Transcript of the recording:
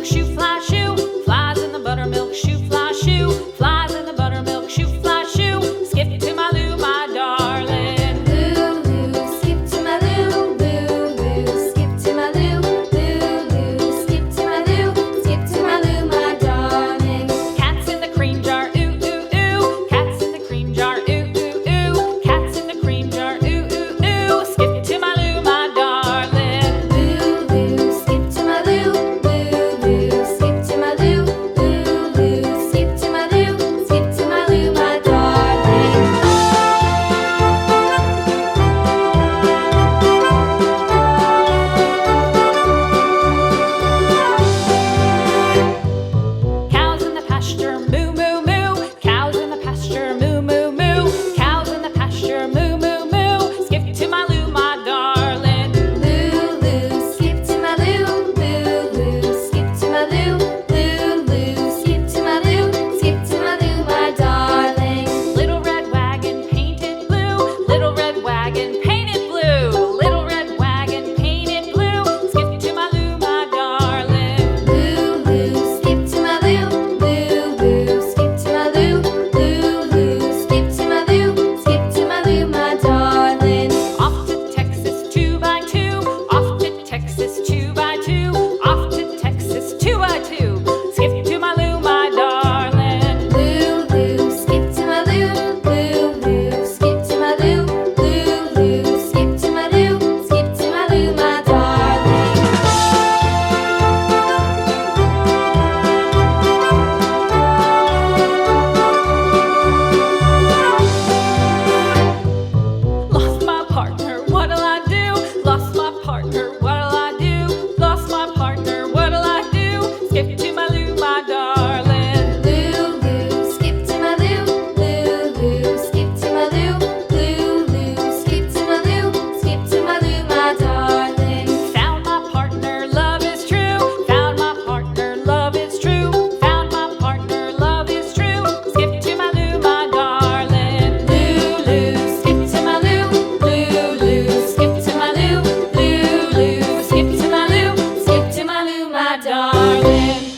buttermilk shoe, fly shoe. Flies in the buttermilk shoe, fly shoe. Flies in the buttermilk shoe, fly shoe. Skip to my Lou, my darling. Lou, skip to my Lou, Lou, skip to my Lou, Lou, skip to my Lou, skip to my Lou, my darling. Cats in the cream jar, ooh, ooh, ooh. Cats in the cream jar, ooh, ooh, ooh. Cats in the cream jar, ooh, ooh, ooh. Skip to my Lou, my darling. Lou, skip to my Lou, Lou, skip to my Lou, Lou, skip to my Lou, skip to my Lou, my darling. Cows in the pasture, moo, moo, moo. Cows in the pasture, moo, moo, moo. Cows in the pasture, moo, moo, moo. Skip to my Lou, my darling. Lou, skip to my Lou, Lou, skip to my Lou, Lou, skip to my Lou, skip to my Lou, my darling. Little red wagon painted blue. Little red wagon painted blue. Little red wagon painted blue. Skip to my Lou, my darling. Lou, skip to my Lou, Lou, skip to my Lou, Lou, skip to my Lou, skip to my Lou, my darling. Off to Texas 2x2. Off to Texas 2x2. Off to Texas 2x2. Skip to my Lou, my darling. Lou, skip to my Lou, Lou, skip to my Lou, Lou, skip to my Lou, skip to my Lou, my darling. Lost my partner, what'll I do? Lost my partner, what'll I do? Lost my partner, what'll I do? Skip to my Lou, my darling. Lou, skip to my Lou, Lou, skip to my Lou, Lou, skip to my Lou, skip to my Lou, my darling. Found my partner, love is true. Found my partner, love is true. Found my partner, love is true. Skip to my Lou, my darling. Lou, skip to my Lou, Lou, skip to my Lou, Lou, skip to my Lou, skip to my Lou, my darling.